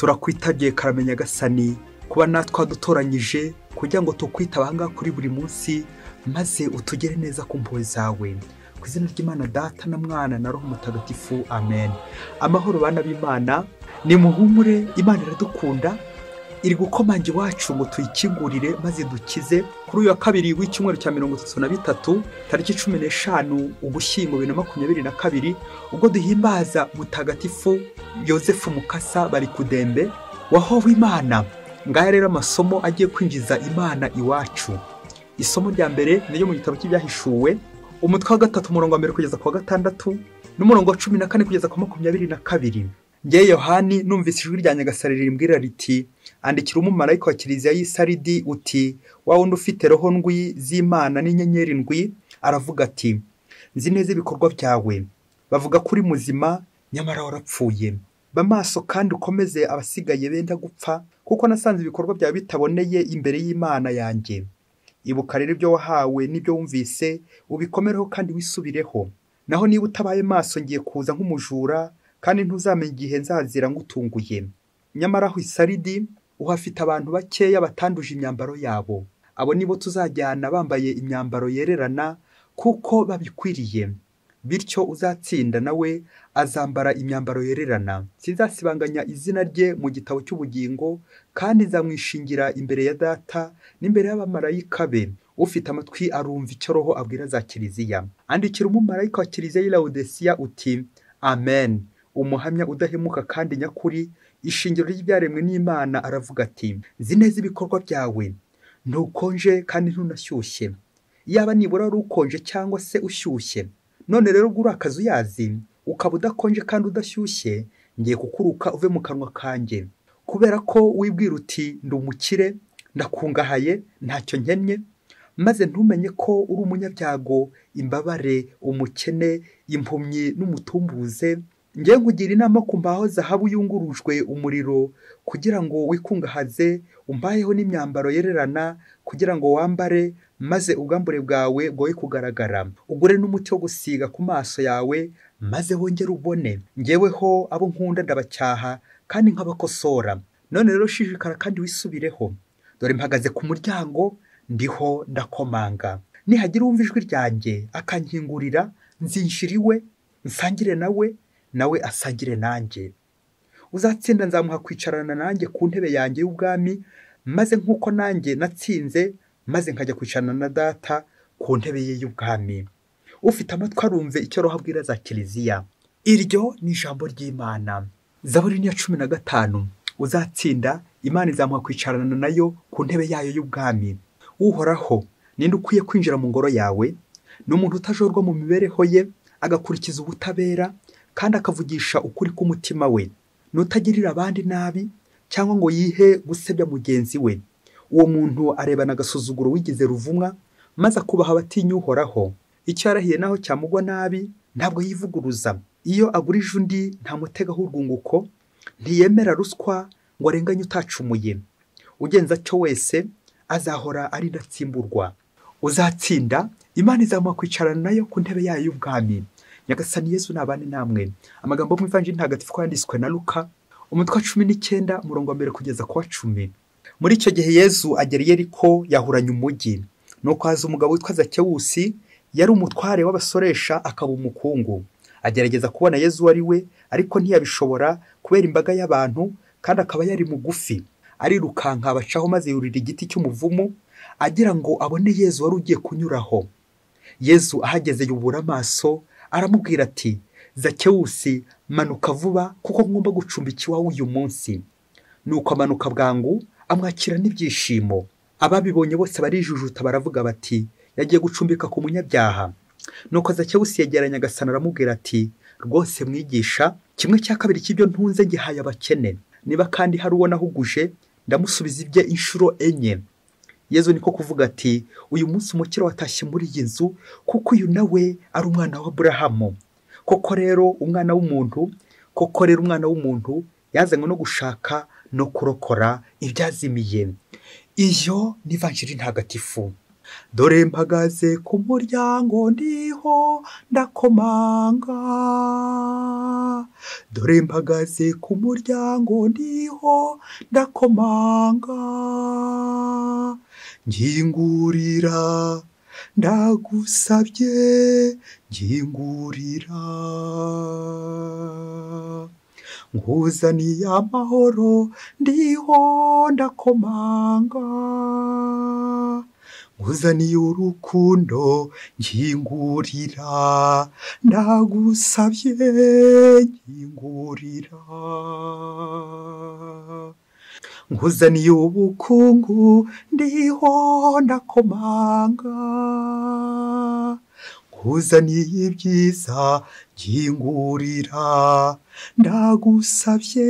turakwitabye karamenya gasani kuba natwe dutoranyije kugira ngo tukwitaba ahangaha kuri buri munsi maze utugere neza ku mpuhwe zawe. Ku izina ry'Imana Data na Mwana na Roho Mutagatifu, amen. Amahoro bana b'Imana, ni muhumure, Imana iradukunda, iri gukomanga iwacu ngo tuyikingurire maze dukize. Kuri uyu wa kabiri w'icyumweru cya 33 tariki 15 Ugushyingo 2022, ubwo duhimbaza Mutagatifu Yosefu Mukasa bari kudembe wahowe Imana. Ngaya rero amasomo agiye kwinjiza Imana iwacu. Isomo rya mbere niyo mu gitabo cy'ibyahishuwe, umutwe wa 3 umurongo wa 1 kugeza ku wa 6 n'umurongo wa 14 kugeza ku 22. Ngiye Yohani numvise ijwi rya Nyagasani rimbwira riti, andikira umumarayika wa kiliziya y'Isaridi uti, wa wundi ufite roho ndwi z'Imana n'inyenyeri ndwi, aravuga ati, nzi neza ibikorwa byawe, bavuga kuri muzima nyamara warapfuye. Bamaso kandi ukomeze abasigaye benda gupfa, kuko nasanze ibikorwa byawe bitaboneye imbere y'Imana yanjye. Ibuka rero ibyo wahawe n'ibyo wumvise, ubikomereho kandi wisubireho. Naho niba utabaye maso ngiye kuza nk'umujura, kandi ntuzamenye igihe nzazira ngutunguye. Nyamara aho Isaridi uhafite abantu bakeya batanduje imyambaro yabo. Abo nibo tuzajyana bambaye imyambaro yererana kuko babikwiriye. Bityo uzatsinda nawe azambara imyambaro yererana. Sinzasibanganya izina rye mu gitabo cy'ubugingo, kandi nzamwishingira imbere ya Data n'imbere y'abamarayika be. Ufite amatwi arumva icyo Roho abwira za kiliziya. Andikira umumarayika wa kiliziya y'Ilawodisiya uti, amen. Umuhamya udahemuka kandi nyakuri, ishingiro ry'ibyaremwe n'Imana, aravuga ati, nzi neza ibikorwa byawe, ntukonje kandi ntunashyushye. Yaba nibura ari ukonje cyangwa se ushyushye. None rero ugura akazi uyazi, ukaba udakonje kandi udashyushye, ngiye kukuruka uve mu kanwa kanjye. Kubera ko wibwira uti, ndi umukire, ndakungahaye, ntacyo nkennye, maze ntumenye ko uri umunyabyago, imbabare, umukene, impumyi n'umutumbuze, ngiye kugira inama kumbaho zahabu yungurujwe umuriro, kugira ngo wikungahaze, umbayeho n'imyambaro yererana, kugira ngo wambare, maze ubwambure bwawe bwoye kugaragara. Ugure n'umuti wo gusiga ku maso yawe, maze wongere ubone. Ngeweho abo nkunda ndabacyaha kandi nkabakosora. None rero shishikara kandi wisubireho. Dore mpagaze ku muryango, ndiho ndakomanga. Nihagira wumva ijwi ryanjye akankingurira, nzinjira iwe, nsangire nawe asangire nanjye. Uzatsinda nzamuha kwicarana nanjye ku ntebe yanjye y'ubwami, maze nk'uko nanjye natsinze, maze nkajya kwicarana na Data ku ntebe ye y'ubwami. Ufite amatwi arumve icyo Roho abwira za kiliziya. Iryo ni ijambo ry'Imana. Zaburi ni ya 15. Uzatsinda, Imana izamuha kwicarana nayo ku ntebe yayo y'ubwami. Uhoraho, ninde ukwiye kwinjira mu ngoro yawe? Ni umuntu utajorwa mu mibereho ye, agakurikiza ubutabera, kandi akavugisha ukuri k'umutima we. Nutagirira abandi nabi, cyangwa ngo yihe gusebya mugenzi we. Uwo muntu arebana agasuzuguro wigize ruvumwa, maze akubaha abatinya Uhoraho. Icyo yarahiye naho cyamugwa nabi, ntabwo yivuguruza. Iyo agurije undi ntamutegaho urwunguko, ntiyemera ruswa ngo arenganye utacumuye. Ugenza cyo wese azahora ari ndatsimburwa. Uzatsinda, Imana izamuha kwicarana nayo ku ntebe yayo y'ubwami. Nyagasani Yesu nabane namwe. Amagambo mu Ivanjili ntagatifu yanditswe na Luka, umutwe wa 19 umurongo wa 1 kugeza ku wa 10. Muri icyo gihe Yesu agera i Yeriko, yahuranye umujyi. Nuko haza umugabo witwa Zakewusi, yari umutware w'abasoresha, akaba umukungu. Agerageza kubona Yesu ari we, ariko ntiyabishobora kubera imbaga y'abantu, kandi akaba yari mugufi. Arirukanka abacaho maze yurira igiti cy'umuvumu, agira ngo abone Yesu wari ugiye kunyuraho. Yesu ahageze yubura amaso, aramubwira ati, Zakewusi, manuka vuba, kuko ngomba gucumbika iwawe uyu munsi. Nuko amanuka bwangu, amwakira n'ibyishimo. Ababibonye bose barijujuta baravuga bati, yagiye gucumbika ku munyabyaha. Nuko Zakewusi yegeranya Nyagasani aramubwira ati, rwose mwigisha, 1/2 cy'ibyo ntunze ngihaye abakene. Niba kandi hari uwo nahuguje, ndamusubiza ibye inshuro 4. Yesu niko kuvuga ati, uyu munsi umukiro watashye muri iyi nzu, kuko uyu nawe ari umwana wa Aburahamu. Koko rero umwana w'umuntu yazanywe no gushaka no kurokora ibyazimiye. Iyo ni Ivanjili ntagatifu. dore mpagaze ku muryango ndiho ndakomanga, dore mpagaze ku muryango ndiho ndakomanga, nkingurira ndagusabye nkingurira, nkuzaniye amahoro ndiho ndakomanga, nkuzaniye urukundo nkingurira, ndagusabye nkingurira, nkuzaniye ubukungu ndiho ndakomanga, nkuzaniye ibyiza nkingurira, ndagusabye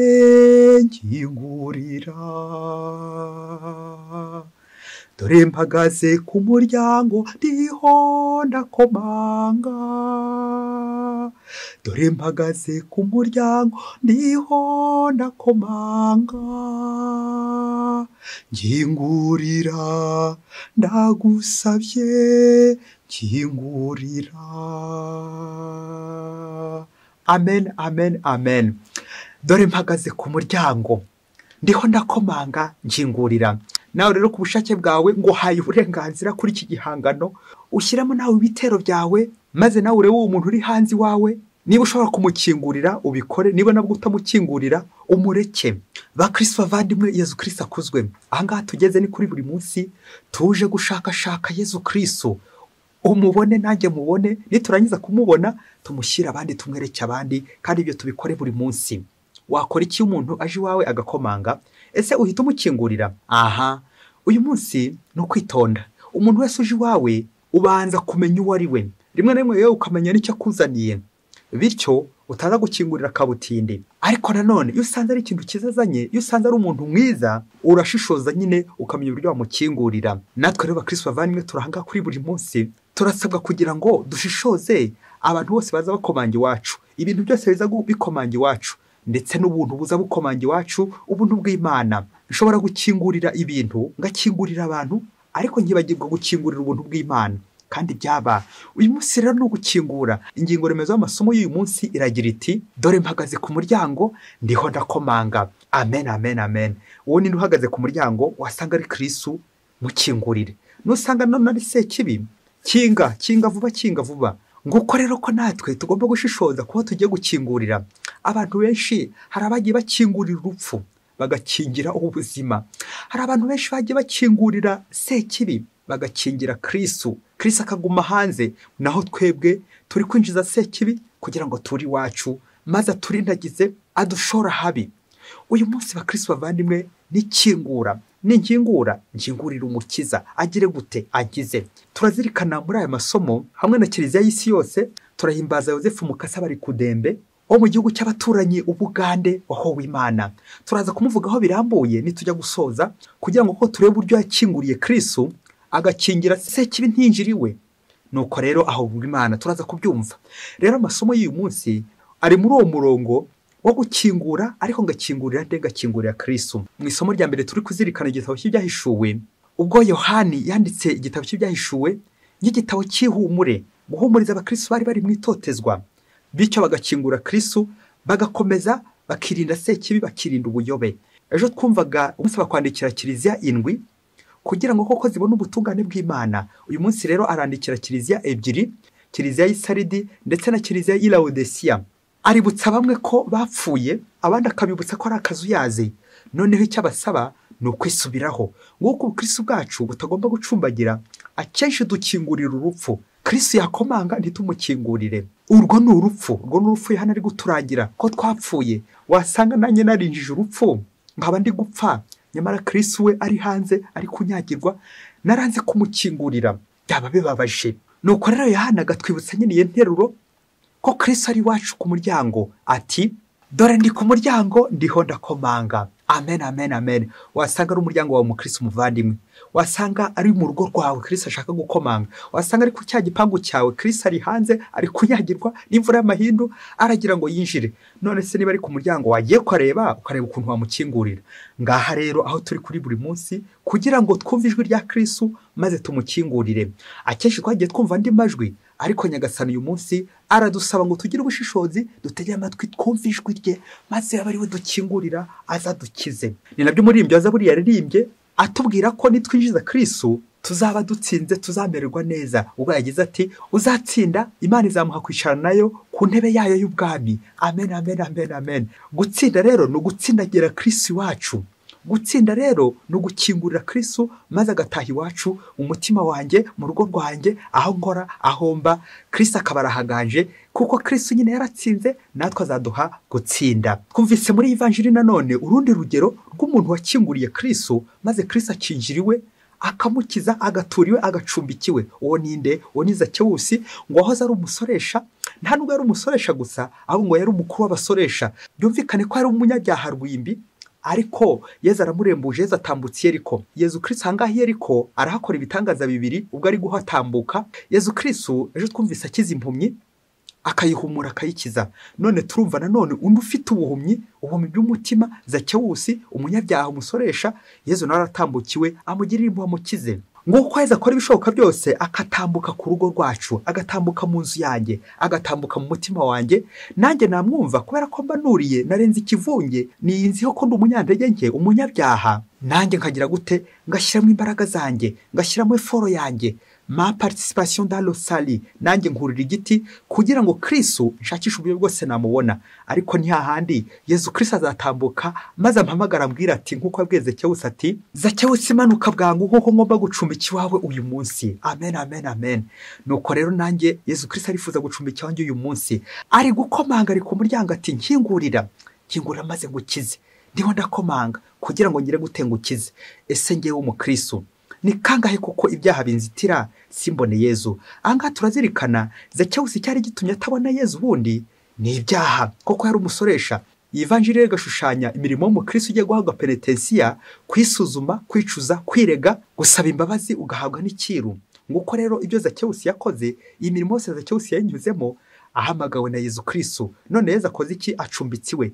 nkingurira, dore mpagaze ku muryango ndiho ndakomanga, dore mpagaze ku muryango ndiho ndakomanga, nkingurira ndagusabye nkingurira. Amen, amen, amen. Dore mpagaze ku muryango ndiho ndakomanga nkingurira. Nawe rero ku bushake bwawe ngo haye uburenganzira kuri iki gihangano, ushyiramo nawe ibitero byawe, maze nawe urebe uwo muntu uri hanze iwawe, niba ushobora kumukingurira ubikore, niba nabwo utamukingurira umureke. Bakristo bavandimwe, Yezu Kristo akuzwe. Ahangaha tugeze ni kuri buri munsi tuje gushakashaka Yezu Kristo, umubone nanjye mubone, niturangiza kumubona tumushyira abandi, tumwereke abandi, kandi ibyo tubikore buri munsi. Wakora iki umuntu aje iwawe agakomanga? Ese uhita umukingurira? Aha, uyu munsi ni ukwitonda. Umuntu wese uje iwawe ubanza kumenya uwo ari we, rimwe na rimwe yewe ukamenya n'icyo akuzaniye, bityo utaza gukingurira kabutinde. Ariko nanone iyo usanze ari ikintu kizazanye, iyo usanze ari umuntu mwiza, urashishoza nyine ukamenya uburyo wamukingurira. Natwe rero bakristo bavandimwe turahanga kuri buri munsi, turasabwa kugira ngo dushishoze abantu bose baza bakomanga iwacu, ibintu byose biza bikomanga iwacu, ndetse n'ubuntu buza bukomanga iwacu, ubuntu bw'Imana. Nshobora gukingurira ibintu, ngakingurira abantu, ariko nkibagirwa gukingurira ubuntu bw'Imana, kandi byaba. Uyu munsi rero no gukingura. Ingingo remezo y'amasomo y'uyu munsi iragira iti, dore mpagaze ku muryango ndiho ndakomanga. Amen, amen, amen. Uwo ni uhagaze ku muryango, wasanga ari Kristo, mukingurire. Nusanga none ari sekibi, kinga vuba. Nguko rero ko natwe tugomba gushishoza kuba tugiye gukingurira. Abantu benshi hari abagiye bakingurira urupfu bagakingira ubuzima, hari abantu benshi bagiye bakingurira sekibi bagakingira Kristo akaguma hanze, naho twebwe turi kwinjiza sekibi kugira ngo turi wacu, maze aturindagize adushora habi. Uyu munsi bakristo bavandimwe nikingura, nkingurira umukiza. Agire gute? Agize. Turazirikana muri aya masomo hamwe na kiliziya y'isi yose, turahimbaza Yosefu Mukasa bari kudembe wo mu gihugu cy'abaturanyi Ubugande wahowe Imana. Turaza kumuvugaho birambuye nitujya gusoza, kugira ngo ko turebe uburyo yakinguriye Kristo agakingira sekibi ntinjiriwe. Nuko rero aho Imana turaza kubyumva. Rero amasomo y'uyu munsi ari muri uwo murongo wo gukingura, ariko ngakingurira Kristo. Mu isomo rya mbere turi kuzirikana igitabo cy'ibyahishuwe, ubwo Yohani yanditse igitabo cy'ibyahishuwe nk'igitabo cy'ihumure, guhumuriza abakristo bari mu itotezwa, bityo bagakingura Kristo, bagakomeza bakirinda sekibi, bakirinda ubuyobe. Ejo twumvaga umusaba kwandikira kiliziya 7 kugira ngo koko zibone ubutungane bw'Imana. Uyu munsi rero arandikira kiliziya 2, kiliziya y'Isaridi ndetse na kiliziya y'Ilawodesiya. Aributsa bamwe ko bapfuye, abandi akabibutsa ko ari akazuyaze. Noneho icyo abasaba ni ukwisubiraho, nguko ubukristo bwacu butagomba gucumbagira. Akenshi dukingurira urupfu, Kristo yakomanga ntitumukingurire. Urwo ni urupfu Yohana ari guturagira ko twapfuye. Wasanga nanjye narinjije urupfu nkaba ndi gupfa, nyamara Kristo we ari hanze ari kunyagirwa, naranze kumukingurira, byaba bibabaje. Nuko rero Yohana agatwibutsa nyine iyo nteruro ko Kristo ari wacu ku muryango, ati dore ndi ku muryango ndiho ndakomanga. amen amen amen. Wasanga ari umuryango wawe umukristo umuvandimwe, wasanga ari mu rugo rwawe Kristo ashaka gukomanga, wasanga ari ku cya gipangu cyawe Kristo ari hanze ari kunyagirwa n'imvura y'amahindu aragira ngo yinjire. None se niba ari ku muryango wagiye ukareba ukuntu wamukingurira. Ngaha rero aho turi kuri buri munsi kugira ngo twumve ijwi rya Kristo maze tumukingurire. Akenshi twagiye twumva andi majwi, ariko Nyagasani uyu munsi aradusaba ngo tugire ubushishozi, dutegere amatwi twumve ijwi rye maze abe ari we dukingurira azadukize. Ni nabyo umuririmbyi wa Zaburi yaririmbye atubwira ko nitwinjiza Kristo tuzaba dutsinze, tuzamererwa neza. Ubwo yagize ati uzatsinda Imana izamuha kwicara nayo ku ntebe yayo y'ubwami. Amen amen amen amen. Gutsinda rero ni ugutsindagira Kristo iwacu. Gutsinda rero ni ugukingurira Kristo maze agataha iwacu mu mutima wanjye, mu rugo rwanjye, aho nkora, aho mba, Kristo akaba arahaganje, kuko Kristo nyine yaratsinze, natwe azaduha gutsinda. Twumvise muri Evanjiri nanone urundi rugero rw'umuntu wakinguriye Kristo maze Kristo akinjiriwe, akamukiza, agaturiwe, agacumbikiwe. Uwo ninde? Uwo ni Zakewusi, ngo ahoze ari umusoresha. Nta nubwo yari umusoresha gusa, ahubwo ngo yari umukuru w'abasoresha. Byumvikane ko ari umunyabyaha rwimbi, ariko Yezu aramurembuje, Yezu atambutse Yeriko. Yezu Kristo ahangaha Yeriko arahakora ibitangaza bibiri ubwo ari guhatambuka. Yezu Kristo ejo twumvise akiza impumyi, akayihumura akayikiza. None turumva nanone undi ufite ubuhumyi bw'umutima, Zakewusi, umunyabyaha, umusoresha, Yezu nawe aratambukiwe amugirira impuhwe amukize. Nguko Yezu akora ibishoboka byose akatambuka ku rugo rwacu, agatambuka mu nzu yanjye, agatambuka mu mutima wanjye. Nanjye namwumva kubera ko mba nuriye, narenze ikivunge, niyinziho ko ndi umunyantege nke, umunyabyaha. Nanjye nkagira gute? Ngashyiramo imbaraga zanjye, ngashyiramo eforo yanjye, ma participation dans le salut. Nanjye nkurira igiti kugira ngo Kristo nshakishe uburyo bwose namubona. Ariko ni hahandi Yezu Kristo azatambuka maze ampamagara ambwira ati, nkuko abwiye Zakewusi ati, Zakewusi manuka bwangu kuko ngomba gucumbika iwawe uyu munsi. Amen amen amen. Nuko rero nanjye Yezu Kristo arifuza gucumbika iwanjye uyu munsi, ari gukomanga, ari ku muryango ati, nkingurira maze ngukize. Ndiho ndakomanga kugira ngo ngire gutengukize. Ese ngewe umukristo ni kangahe koko ibyaha binzitira simbone Yezu? Anga turazirikana Zakewusi cyari gitumye atabona Yezu bundi ni ibyaha, koko yari umusoresha. Evanjiri gashushanya imirimo y'umukristo ugiye guhabwa penetensiya, kwisuzuma, kwicuza, kwirega, gusaba imbabazi, ugahabwa n'ikiru. Nguko rero ibyo Zakewusi yakoze, iyi mirimo yose Zakewusi yanyuzemo, ahamagawe na Yezu Kristo. None Yezu akoze iki? Acumbikiwe,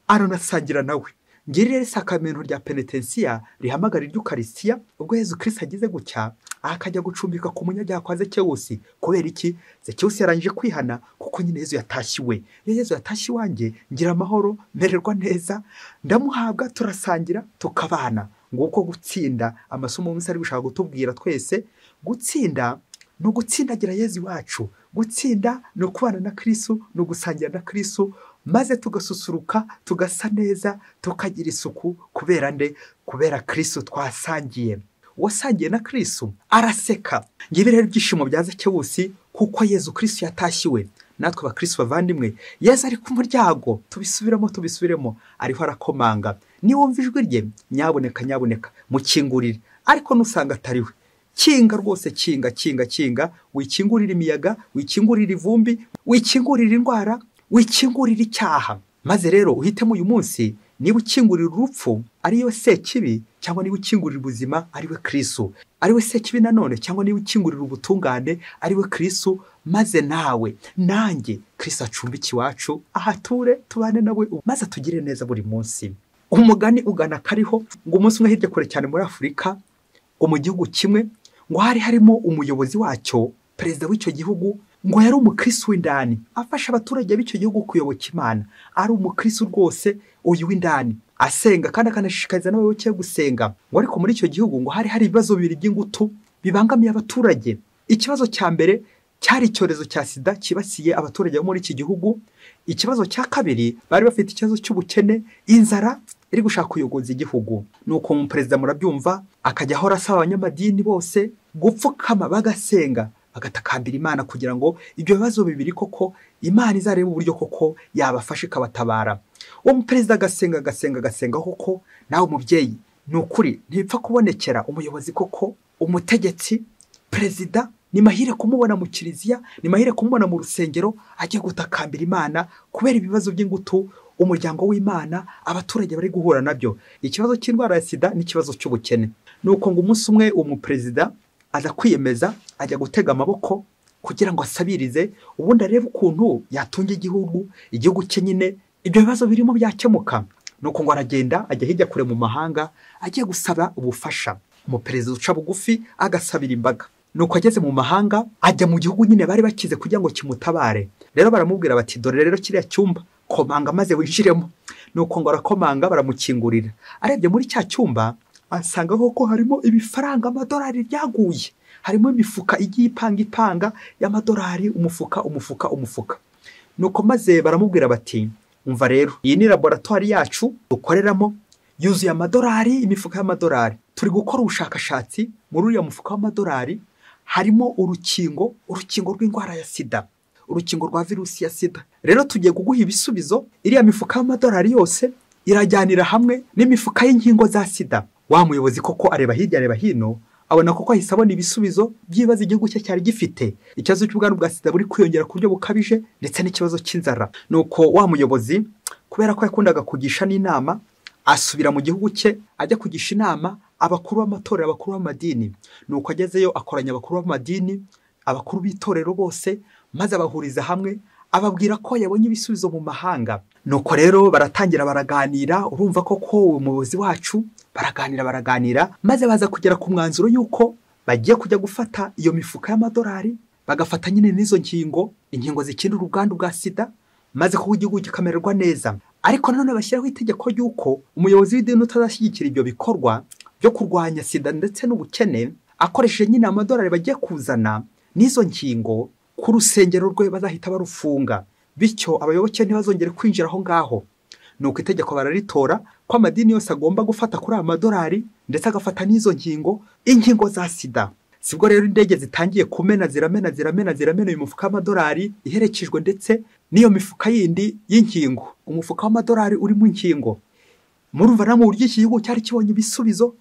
aranasangira nawe. Ngirire isakamento rya penetensiya rihamagara iry'Ukaristiya. Ubwo Yezu Kristo agize gutya, akajya gucumbika ku munyabyaha kwa Zakewusi. Kubera iki? Zakewusi yarangije kwihana, kuko nyine Yezu yatashyiwe. Iyo Yezu yatashye iwanjye, ngira amahoro, mererwa neza, ndamuhabwa, turasangira, tukabana. Nguko gutsinda amasomo y'umunsi ari gushaka gutubwira twese. Gutsinda ni ugutsindagira Yezu iwacu. Gutsinda ni ukubana na Kristo, ni ugusangira na Kristo, maze tugasusuruka, tugasa neza, tukagira isuku. Kubera nde? Kubera Kristo twasangiye. Wasangiye na Kristo araseka. Ngibi rero ibyishimo bya Zakewusi, kuko Yezu Kristo yatashyiwe. Natwe abakristo bavandimwe, Yezu ari ku muryango, tubisubiremo, ariho arakomanga. Niwumva ijwi rye, nyaboneka mukingurire. Ariko nusanga atariwe, kinga rwose, kinga. Wikingurira imiyaga, wikingurira ivumbi, wikingurira indwara, wikingurira icyaha. Maze rero uhitemo uyu munsi, niba ukingurira urupfu ariyo Sekibi, cyangwa niba ukingurira ubuzima ariwe Kristo. Ariwe Sekibi nanone, cyangwa niba ukingurira ubutungane ariwe Kristo. Maze nawe nanjye Kristo acumbiki iwacu, ahature, tubane nawe, maze tugire neza buri munsi. Umugani ugana kariho ngo umunsi umwe hirya kure cyane muri Afurika, ngo mu gihugu kimwe, ngo hari harimo umuyobozi wacyo, perezida w'icyo gihugu, ngo yari umukristo w'indani, afasha abaturage b'icyo gihugu kuyoboka Imana. Ari umukristo rwose uyu w'indani, asenga kandi akanashishikariza n'abayoboke gusenga. Ngo ariko muri icyo gihugu ngo hari ibibazo bibiri by'ingutu bibangamiye abaturage. Ikibazo cya mbere cyari icyorezo cya sida kibasiye abaturage bo muri iki gihugu. Ikibazo cya kabiri, bari bafite ikibazo cy'ubukene, inzara iri gushaka kuyogoza igihugu. Nuko umuperezida murabyumva, akajya ahora asaba abanyamadini bose gupfukama bagasenga, bagatakambira Imana kugira ngo ibyo bibazo bibiri koko Imana izarebe uburyo koko yabafasha ikabatabara. Uwo muperezida agasenga koko. Nawe umubyeyi, ni ukuri ntipfa kubonekera umuyobozi koko, umutegetsi, perezida, ni mahire kumubona mu kiliziya, ni mahire kumubona mu rusengero agiye gutakambira Imana kubera ibibazo by'ingutu umuryango w'Imana, abaturage bari guhura nabyo. Ikibazo cy'indwara ya sida n'ikibazo cy'ubukene. Nuko ngo umunsi umwe umuperezida aza kwiyemeza ajya gutega amaboko kugira ngo asabirize ubundi arebe ukuntu yatunga igihugu cye nyine ibyo bibazo birimo byakemuka. Nuko ngo aragenda ajya hirya kure mu mahanga agiye gusaba ubufasha. Umuperezida uca bugufi agasabira imbaga. Nuko ageze mu mahanga ajya mu gihugu nyine bari bakize kugira ngo kimutabare. Rero baramubwira bati dore rero kiriya cyumba komanga maze winjiremo. Nuko ngo arakomanga baramukingurira. Arebye muri cya cyumba asanga ko harimo ibifaranga amadolari byaguye. Harimo imifuka igiye ipanga y'amadolari, umufuka. Nuko maze baramubwira bati umva rero iyi ni laboratoire yacu dukoreramo yuzuye amadolari, imifuka y'amadolari. Turi gukora ubushakashatsi muri uriya mufuka w'amadolari harimo urukingo rw'indwara ya sida, urukingo rwa virusi ya sida. Rero tugiye kuguha ibisubizo. Iriya mifuka y'amadolari yose irajyanira hamwe n'imifuka y'inkingo za sida. Wa muyobozi koko areba hirya areba hino, abona koko ahise abona ibisubizo by'ibibazo igihugu cye cyari gifite. Ikibazo cy'ubwandu bwa sida buri kwiyongera ku buryo bukabije ndetse n'ikibazo cy'inzara. Nuko wa muyobozi kubera ko yakundaga kugisha n'inama, asubira mu gihugu cye ajya kugisha inama abakuru b'amatorero, abakuru b'amadini. Nuko agezeyo akoranya abakuru b'amadini, abakuru b'itorero bose, maze abahuriza hamwe ababwira ko yabonye ibisubizo mu mahanga. Nuko rero baratangira baraganira, urumva koko umuyobozi wacu baraganira maze baza kugera ku mwanzuro yuko bagiye kujya gufata iyo mifuka y'amadolari, bagafata nyine n'izo inkingo zikinira ubwandu bwa sida, maze ko igihugu gikamererwa neza. Ariko nanone bashyiraho itegeko yuko umuyobozi w'idini utazashyigikira ibyo bikorwa byo kurwanya sida ndetse n'ubukene, akoresheje nyine amadolari bagiye kuzana n'izo nkingo, ku rusengero rwe bazahita barufunga, bityo abayoboke ntibazongere kwinjira aho ngaho. Nuko itegeko bararitora ko amadini yose agomba gufata kuri amadolari ndetse agafata n'izo inkingo za sida. Sibwo rero indege zitangiye kumena ziramena uyu mufuka w'amadolari iherekejwe ndetse n'iyo mifuka yindi y'inkingo. Umufuka w'amadolari urimo inkingo. Murumva namwe uburyo iki gihugu cyari kibonye ibisubizo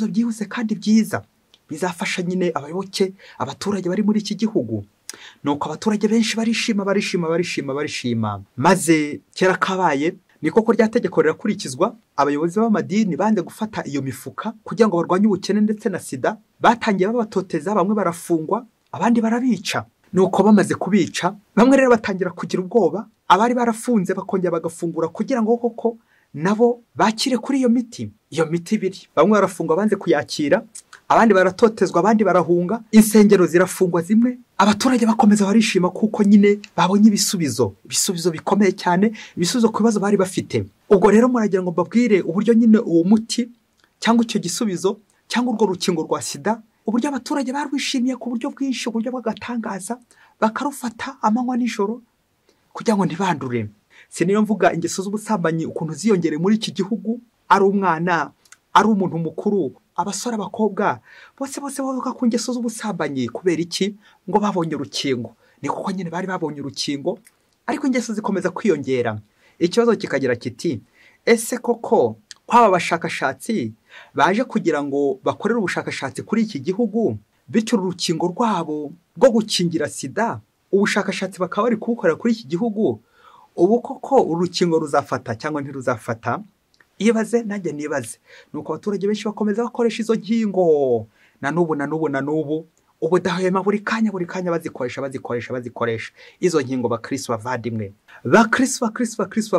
byihuse kandi byiza bizafasha nyine abayoboke, abaturage bari muri iki gihugu. Nuko abaturage benshi barishima. Maze kera kabaye ni koko rya tegeko rirakurikizwa. Abayobozi b'amadini banze gufata iyo mifuka kugira ngo barwanye ubukene ndetse na sida. Batangiye babatoteza, bamwe barafungwa abandi barabica. Nuko bamaze kubica, bamwe rero batangira kugira ubwoba, abari barafunze bakongera bagafungura kugira ngo koko nabo bakire kuri iyo miti ibiri. Bamwe barafungwa banze kuyakira, abandi baratotezwa, abandi barahunga, insengero zirafungwa zimwe. Abaturage bakomeza barishima kuko nyine babonye ibisubizo bikomeye cyane, ibisubizo ku bibazo bari bafite. Ubwo rero muragira ngo mbabwire uburyo nyine uwo muti cyangwa icyo gisubizo cyangwa urwo rukingo rwa sida, uburyo abaturage barwishimiye ku buryo bwinshi, uburyo bw'agatangaza, bakarufata amanywa n'ijoro kugira ngo ntibandure. Siniyo mvuga ingeso z'ubusambanyi ukuntu ziyongere muri iki gihugu, ari umwana, ari umuntu mukuru, abasore, abakobwa, bose bavuga ku ngeso z'ubusambanyi. Kubera iki? Ngo babonye urukingo. Ni kuko nyine bari babonye urukingo, ariko ingeso zikomeza kwiyongera. Ikibazo kikagira kiti, ese koko kwaba abashakashatsi baje kugira ngo bakorere ubushakashatsi kuri iki gihugu, bityo urukingo rwabo rwo gukingira sida, ubushakashatsi bakaba bari kubukorera kuri iki gihugu, ubu koko urukingo ruzafata cyangwa ntiruzafata? Ibaze nanjye nibaze. Nuko abaturage benshi bakomeza bakoresha izo nkingo na n'ubu ubudahwema buri kanya bazikoresha izo nkingo. Bakristo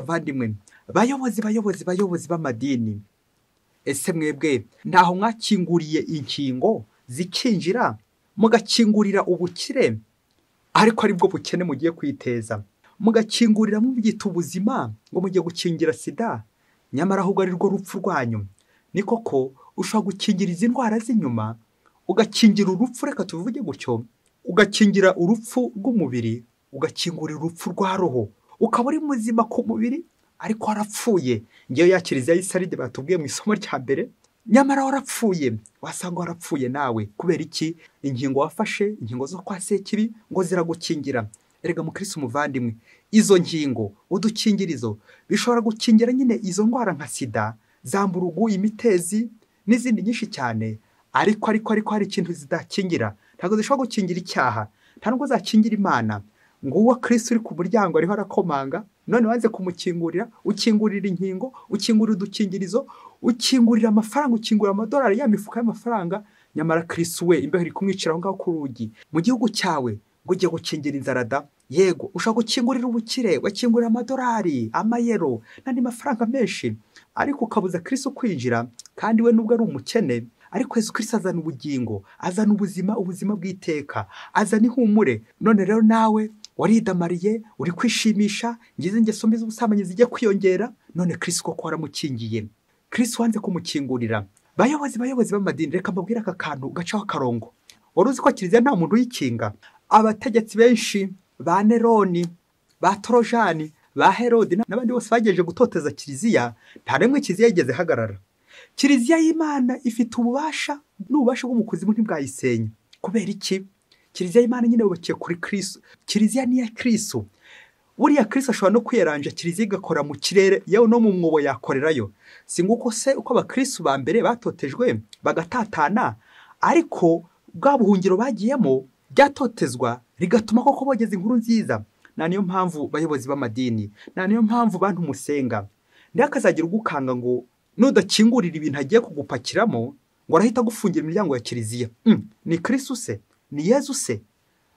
bavandimwe, bayobozi b'amadini, ese mwebwe ntaho mwakinguriye inkingo zikinjira, mugakingurira ubukire, ariko aribwo bukene mugiye kwiteza, mugakingurira mubyita ubuzima ngo mugiye gukingira sida, nyamara ahubwo ari rwo rupfu rwanyu. Ni koko ushobora gukingira izi ndwara z'inyuma, ugakingira urupfu, reka tuvuge gutyo, ugakingira urupfu rw'umubiri, ugakingurira urupfu rwa roho, ukaba uri muzima ku mubiri ariko warapfuye. Ngewe ya Kiliziya y'Isaride batubwiye mu isomo rya mbere, nyamara warapfuye, wasanga warapfuye nawe. Kubera iki? Inkingo wafashe, inkingo zo kwa Sekibi ngo ziragukingira. Erega mukristo muvandimwe, izo nkingo, udukingirizo bishobora gukingira nyine izo ndwara nka sida, zamburugu, imitezi n'izindi nyinshi cyane, ariko hari ikintu zidakingira. Ntabwo zishobora gukingira icyaha, nta nubwo zakingira Imana. nguwo Kristo uri ku muryango ariho arakomanga, none wanze kumukingurira, ukingurira inkingo, ukingurira udukingirizo, ukingurira amafaranga, ukingurira amadolari, ya mifuka y'amafaranga, nyamara Kristo we imbeho iri kumwicira aho ngaho ku rugi. Mu gihugu cyawe ngo ugiye gukingira inzara da, yego ushaka gukingurira ubukire, wakingurira amadolari, amayero n'andi mafaranga menshi, ariko ukabuza Kristo kwinjira, kandi we nubwo ari umukene, ariko Yesu Kristo azana ubugingo, azana ubuzima bw'iteka, azana ihumure. None rero nawe waridamariye, uri kwishimisha, ngize ingeso mbi z'ubusambanyi zijye kwiyongera, none Kristo koko waramukingiye. Kristo wanze kumukingurira. Bayobozi b'amadini, reka mbabwire aka kantu gacaho akarongo. Wari uzi ko kiliziya nta muntu uyikinga? Abategetsi benshi ba Neroni, ba Torojani, ba Herodi n'abandi bose bagejeje gutoteza kiliziya, nta rimwe kiliziya yigeze hagarara. Kiliziya y'Imana ifite ububasha n'ububasha bwo mu kuzimu ntibwayisenya. Kubera iki? Kiliziya y'Imana nyine yubakiye kuri Kristo. Kiliziya ni iya Kristo. Buriya Kristo ashobora no kwiyeranja kiliziya igakora mu kirere, yewe no mu mwobo yakorerayo. Si nguko se uko abakristo ba mbere batotejwe bagatatana, ariko bwa buhungiro bagiyemo byatotezwa rigatuma koko bogeza inkuru nziza. Na niyo mpamvu bayobozi b'amadini, na niyo mpamvu bantu musenga, ndakazagira ugukanga ngo nudakingurira ibintu agiye kugupakiramo ngo arahita gufungira imiryango ya kiliziya. Ni Kristo se? Ni Yesu se?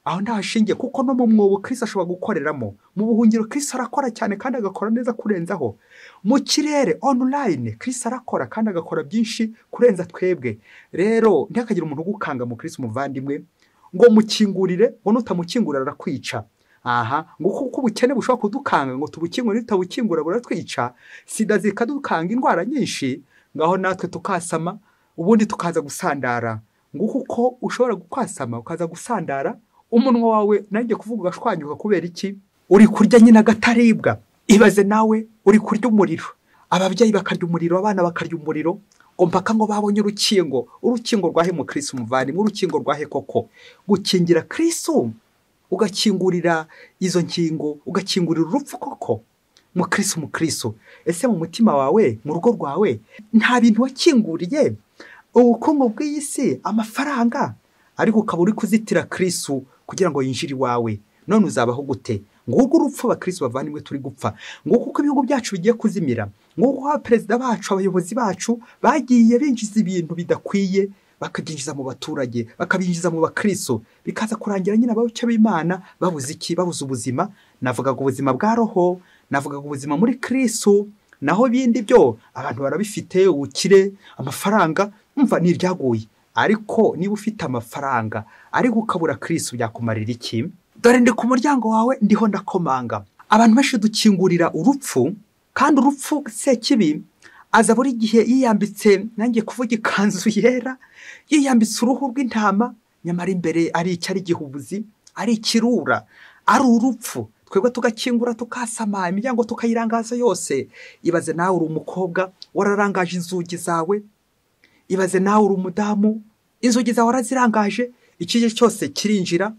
Aho ndahashingiye, kuko no mu mwobo Kristo ashobora gukoreramo. Mu buhungiro Kristo arakora cyane kandi agakora neza kurenzaho. Mu kirere online Kristo arakora kandi agakora byinshi kurenza twebwe. Rero ndakagira umuntu ugukanga mu Kristo muvandimwe ngo mukingurire, ngo nutamukingurira arakwica. Ngo kuko ubukene bushobora kudukanga ngo tubukingurire, tutabukingura buratwica. Sida zikadukanga, indwara nyinshi, ngaho natwe tukasama ubundi tukaza gusandara. Ngo kuko ushobora gukwasama ukaza gusandara, umunwa wawe nanjye kuvuga ugashwanyuka. Kubera iki? Uri kurya nyine agataribwa. Ibaze nawe uri kurya umuriro, ababyeyi bakarya umuriro, abana bakarya umuriro, ngo mpaka ngo babonye urukingo rwahe mu Kristo muvandimwe, urukingo rwahe koko? Gukingira Kristo, ugakingurira izo nkingo, ugakingurira urupfu koko mu Kristo. Ese mu mutima wawe, mu rugo rwawe, nta bintu wakinguriye? Ubukungu bw'iyi si, amafaranga, ariko ukaba uri kuzitira Kristo kugira ngo yinjire iwawe. None uzabaho gute? Nguko urupfu abakristo bavandimwe turi gupfa. Nguko uko ibihugu byacu bigiye kuzimira. Nguko abaperezida bacu, abayobozi bacu bagiye binjiza ibintu bidakwiye, bakabyinjiza mu baturage, bakabinjiza mu bakristo, bikaza kurangira nyine ababuke b'Imana babuze iki? Babuze ubuzima. Navugaga ubuzima bwa roho, navugaga ubuzima muri Kristo, naho bindi byo abantu barabifite, ubukire, amafaranga, umva ni iryaguye. Ariko niba ufite amafaranga ariko ukabura Kristo, byakumarira iki? Dore ndi ku muryango wawe, ndiho ndakomanga. Abantu benshi dukingurira urupfu, kandi urupfu sekibi aza buri gihe yiyambitse, nanjye kuvuga ikanzu yera, yiyambitse uruhu rw'intama, nyamara imbere ari icyari gihubuzi, ari ikirura, ari urupfu. Twebwe tugakingura tukasama, imiryango tukayirangaza yose. Ibaze nawe uri umukobwa wararangaje inzugi zawe, ibaze nawe uri umudamu, inzugi zawe warazirangaje, ikije cyose kirinjira,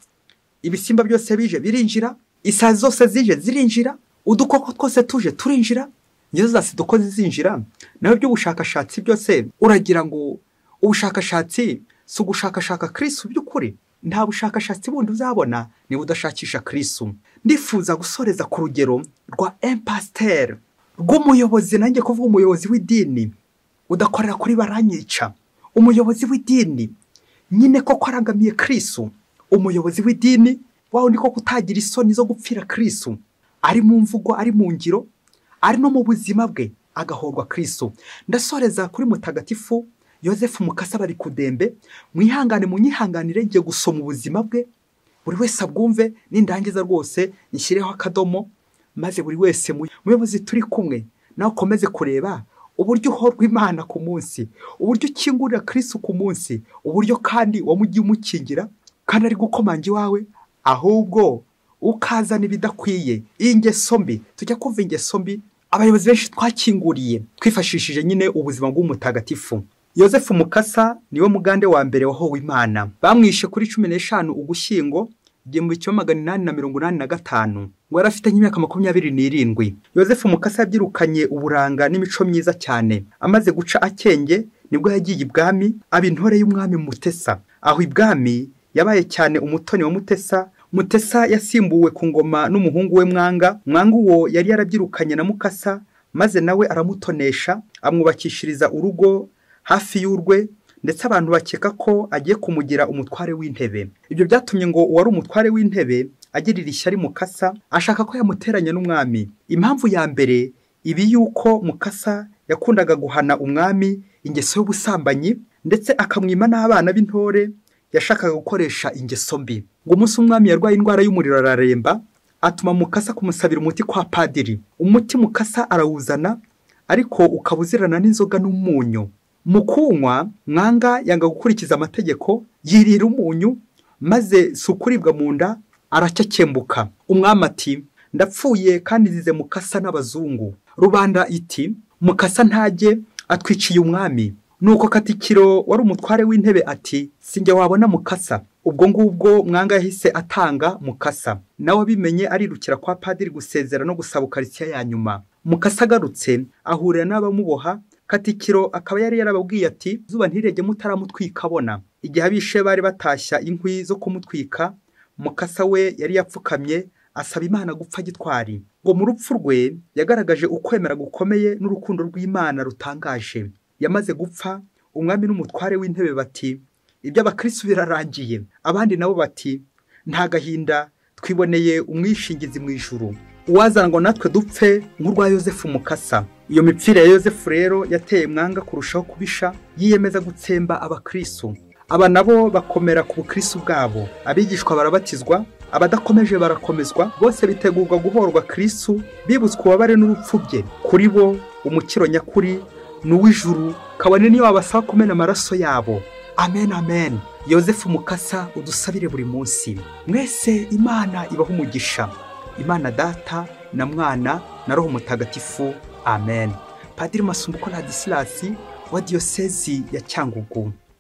ibisimba byose bije birinjira, isazi zose zije zirinjira, udukoko twose tuje turinjira, ngizo zase dukoze zinjira. Nawe by'ubushakashatsi byose uragira ngo ubushakashatsi si ugushakashaka Kristo by'ukuri? Nta bushakashatsi bundi uzabona niba udashakisha Kristo. Ndifuza gusoreza ku rugero rwa impasteur, rw'umuyobozi, nanjye kuvuga umuyobozi w'idini udakorera kuri baranyica, umuyobozi w'idini nyine koko arangamiye Kristo, umuyobozi w'idini wawe niko kutagira isoni zo gupfira Kristo, ari mu mvugo, ari mu ngiro, ari no mu buzima bwe agahorwa Kristo. Ndasoreza kuri mutagatifu Yosefu Mukasa bari kudembe. Mwihangane, munyihanganire ngiye gusoma ubuzima bwe, buri wese abwumve, nindangiza rwose nshyireho akadomo, maze buri wese muyobozi turi kumwe nawe ukomeze kureba uburyo uhorwa Imana ku munsi, uburyo ukingurira Kristo ku munsi, uburyo kandi wamugiye umukingira kandi ari gukomanga iwawe, ahubwo ukazana ibidakwiye, ingeso mbi. Tujya kumva ingeso mbi abayobozi benshi twakinguriye twifashishije nyine ubuzima bw'umutagatifu Yosefu Mukasa. Niwe mugande wa mbere wahowe Imana, bamwishe kuri 15 Ugushyingo 1885, ngo yari afite nk'imyaka 27. Yosefu Mukasa yabyirukanye uburanga n'imico myiza cyane. Amaze guca akenge nibwo yagiye ibwami, aba intore y'umwami Mutesa. Aho ibwami yabaye cyane umutoni wa Mutesa, Mutesa yasimbuwe ku ngoma n'umuhungu we Mwanga. Mwanga uwo yari yarabyirukanye na Mukasa, maze nawe aramutonesha, amwubakishiriza urugo hafi y'urwe, ndetse abantu bakeka ko agiye kumugira umutware w'intebe. Ibyo byatumye ngo uwari umutware w'intebe agirira ishyari Mukasa, ashaka ko yamuteranya n'umwami. Impamvu ya mbere ibi yuko Mukasa yakundaga guhana umwami ingeso y'ubusambanyi, ndetse akamwima n'abana b'intore yashakaga gukoresha ingeso mbi. Ngo umunsi umwami yarwaye indwara y'umuriro araremba, atuma Mukasa kumusabira umuti kwa padiri. Umuti Mukasa arawuzana, ariko ukabuzirana n'inzoga n'umunyu. Mu kunywa, Mwanga yanga gukurikiza amategeko, yirira umunyu, maze sukuribwa mu nda aracyakembuka. Umwami ati, ndapfuye kandi nzize Mukasa n'abazungu. Rubanda iti, Mukasa ntajye, atwiciye umwami. Nuko Katikiro wari umutware w'intebe ati, sinjye wabona Mukasa. Ubwo ngubwo Mwanga yahise atanga Mukasa. Nawe abimenye arirukira kwa padiri gusezera no gusaba ukaristiya ya nyuma. Mukasa agarutse ahurira n'abamuboha. Katikiro akaba yari yarababwiye ati, zuba ntirege mutaramutwika abona. Igihe abishe bari batashya inkwi zo kumutwika, Mukasa we yari yapfukamye asaba Imana gupfa gitwari. Ngo mu rupfu rwe yagaragaje ukwemera gukomeye n'urukundo rw'Imana rutangaje. Yamaze gupfa, umwami n'umutware w'intebe bati, ibyo abakristo birarangiye. Abandi nabo bati, nta gahinda, twiboneye umwishingizi mu ijuru, uwazana ngo natwe dupfe nk'urwa Yosefu Mukasa. Iyo mipfire ya Yosefu rero yateye Mwanga kurushaho kubisha, yiyemeza gutsemba abakristo. Aba nabo bakomera ku bukristo bwabo. Abigishwa barabatizwa, abadakomeje barakomezwa, bose bitegurwa guhorwa Kristo, bibutswe ububabare n'urupfu bye. Kuri bo umukiro nyakuri n'uw'ijuru, kabone niyo babasaba kumena amaraso yabo. Amen, amen. Yosefu Mukasa udusabire buri munsi. Mwese Imana ibaha umugisha. Imana Data na Mwana na Roho Mutagatifu. Amen. Padiri Masumbuko Ladislas wa Diyosezi ya Cyangugu.